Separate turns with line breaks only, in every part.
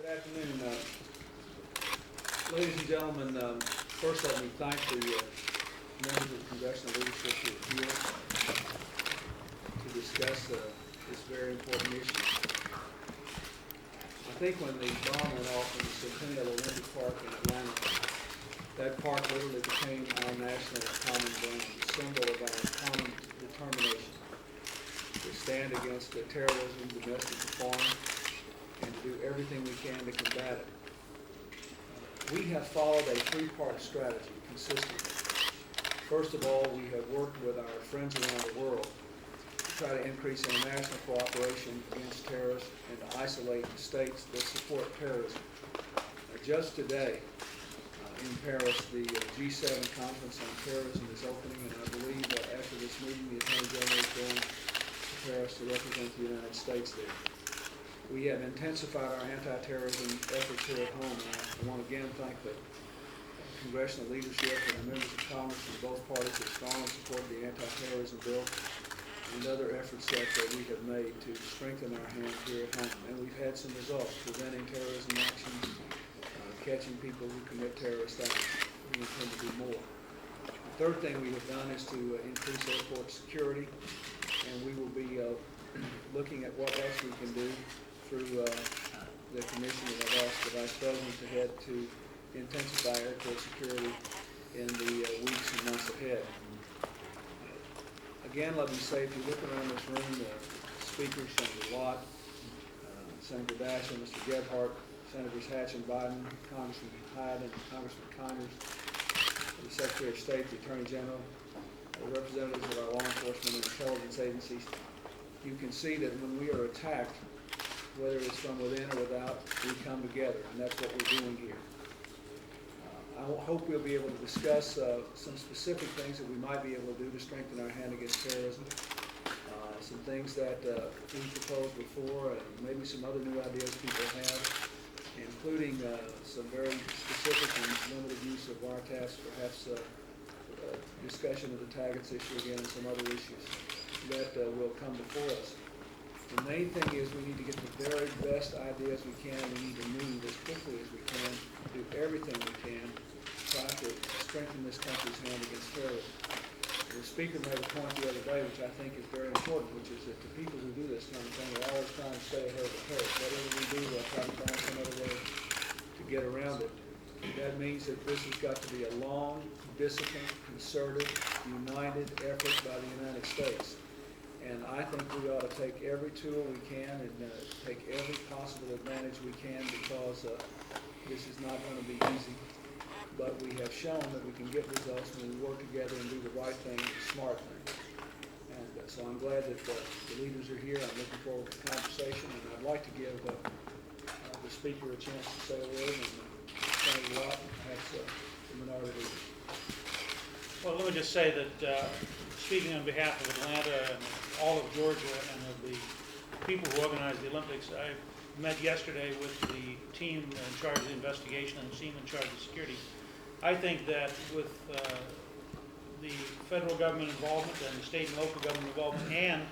Good afternoon, ladies and gentlemen. First, let me thank the members of the Congressional leadership who are here to discuss this very important issue. I think when the bomb went off in the Centennial Olympic Park in Atlanta, that park literally became our national common ground, a symbol of our common determination to stand against terrorism, domestic foreign, and to do everything we can to combat it. We have followed a three-part strategy consistently. First of all, we have worked with our friends around the world to try to increase international cooperation against terrorists and to isolate the states that support terrorism. Just today, in Paris, the G7 conference on terrorism is opening, and I believe after this meeting, the Attorney General is going to Paris to represent the United States there. We have intensified our anti-terrorism efforts here at home, and I want to again thank the Congressional leadership and the members of Congress from both parties that strongly support the anti-terrorism bill and other efforts that we have made to strengthen our hand here at home. And we've had some results, preventing terrorism actions, catching people who commit terrorist acts. We intend to do more. The third thing we have done is to increase airport security, and we will be looking at what else we can do through the commission that I've asked the Vice President to head to intensify airport security in the weeks and months ahead. Again, let me say, if you look around this room, the speakers, Senator Lott, Senator Daschle, Mr. Gebhardt, Senators Hatch and Biden, Congressman Hyde and Congressman Conyers, the Secretary of State, the Attorney General, the representatives of our law enforcement and intelligence agencies, you can see that when we are attacked, whether it's from within or without, we come together, and that's what we're doing here. I hope we'll be able to discuss some specific things that we might be able to do to strengthen our hand against terrorism, some things that we proposed before, and maybe some other new ideas people have, including some very specific and limited use of wiretaps, perhaps discussion of the targets issue again, and some other issues that will come before us. The main thing is we need to get the very best ideas we can. We need to move as quickly as we can, do everything we can, try to strengthen this country's hand against terrorism. The Speaker made a point the other day, which I think is very important, which is that the people who do this kind of thing are always trying to stay ahead of the curve. Whatever we do, they'll try to find some other way to get around it. That means that this has got to be a long, disciplined, concerted, united effort by the United States. And I think we ought to take every tool we can and take every possible advantage we can, because this is not going to be easy. But we have shown that we can get results when we work together and do the right thing, the smart thing. And so I'm glad that the leaders are here. I'm looking forward to the conversation, and I'd like to give the Speaker a chance to say a word, and Senator Lott, perhaps the minority leader.
Well, let me just say that speaking on behalf of Atlanta and all of Georgia and of the people who organized the Olympics, I met yesterday with the team in charge of the investigation and the team in charge of security. I think that with the federal government involvement and the state and local government involvement and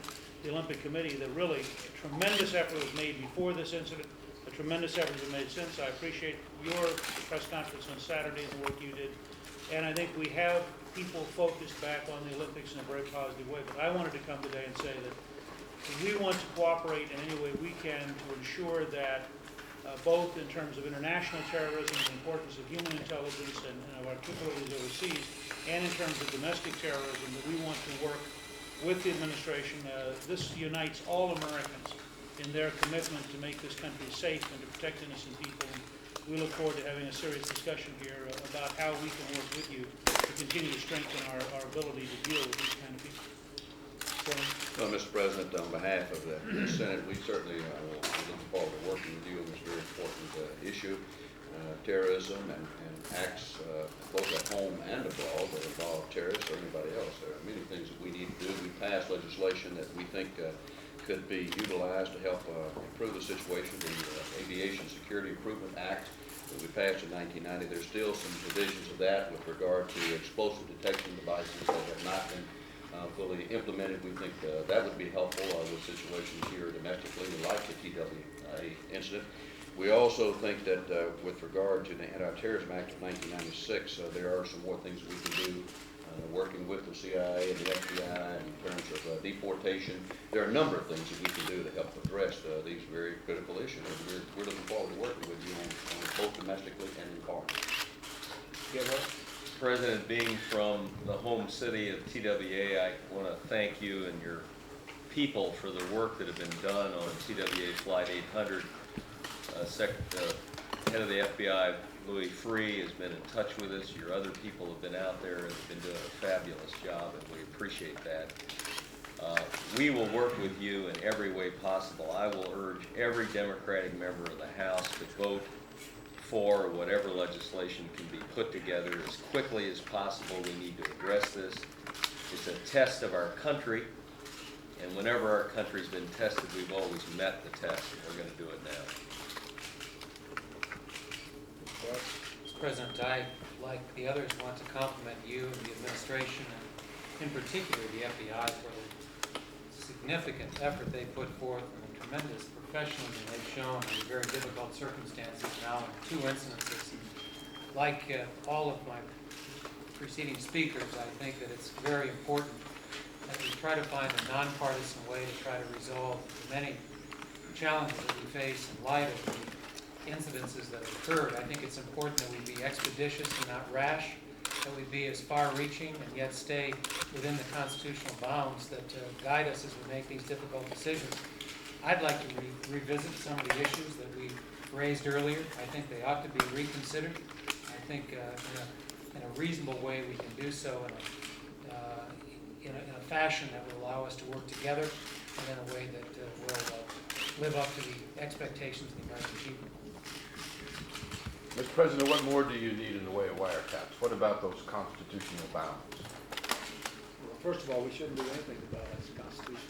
the Olympic Committee, that really a tremendous effort was made before this incident, a tremendous effort has been made since. I appreciate your press conference on Saturday and the work you did. And I think we have people focused back on the Olympics in a very positive way. But I wanted to come today and say that we want to cooperate in any way we can to ensure that both in terms of international terrorism, the importance of human intelligence and of our capabilities overseas, and in terms of domestic terrorism, that we want to work with the administration. This unites all Americans in their commitment to make this country safe and to protect innocent people. We look forward to having a serious discussion here about how we can work with you to continue to strengthen our ability to deal with these kind of people.
Well, Mr. President, on behalf of the Senate, we certainly are looking forward to working with you on this very important issue, terrorism and acts both at home and abroad that involve terrorists or anybody else. There are many things that we need to do. We passed legislation that we think could be utilized to help improve the situation. The Aviation Security Improvement Act that we passed in 1990, there's still some provisions of that with regard to explosive detection devices that have not been fully implemented. We think that would be helpful with situations here domestically, like the TWA incident. We also think that with regard to the Anti-Terrorism Act of 1996, there are some more things we can do, working with the CIA and the FBI in terms of deportation. There are a number of things that we can do to help address these very critical issues. And we're looking forward to working with you on both domestically and in foreign.
President, being from the home city of TWA, I want to thank you and your people for the work that have been done on TWA Flight 800. Head of the FBI, Louis Freeh, has been in touch with us. Your other people have been out there and have been doing a fabulous job, and we appreciate that. We will work with you in every way possible. I will urge every Democratic member of the House to vote for whatever legislation can be put together as quickly as possible. We need to address this. It's a test of our country, and whenever our country's been tested, we've always met the test, and we're going to do it now.
Mr. President, I, like the others, want to compliment you and the administration, and in particular the FBI, for the significant effort they put forth and the tremendous professionalism they've shown in very difficult circumstances now in 2 incidences. Like all of my preceding speakers, I think that it's very important that we try to find a nonpartisan way to try to resolve the many challenges that we face in light of the incidences that occurred. I think it's important that we be expeditious and not rash, that we be as far-reaching and yet stay within the constitutional bounds that guide us as we make these difficult decisions. I'd like to revisit some of the issues that we raised earlier. I think they ought to be reconsidered. I think in a reasonable way we can do so in a fashion that will allow us to work together and in a way that will live up to the expectations of the American people.
Mr. President, what more do you need in the way of wiretaps? What about those constitutional bounds?
Well, first of all, we shouldn't do anything about it. It's constitutional.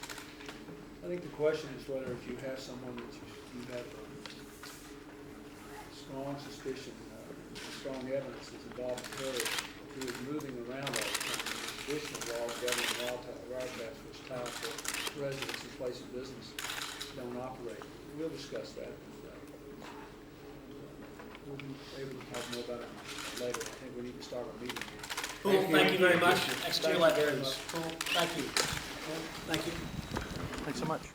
I think the question is whether if you have someone that you have strong suspicion, strong evidence is involved in terrorism, who is moving around all the time. Additional laws governing wiretaps which tie to residents and place of business don't operate. We'll discuss that. We'll be able to talk more about it later. I think we need to start a meeting here.
Cool, thank you very much. Execute like there is. Cool, thank you. Thank you.
Thanks so much.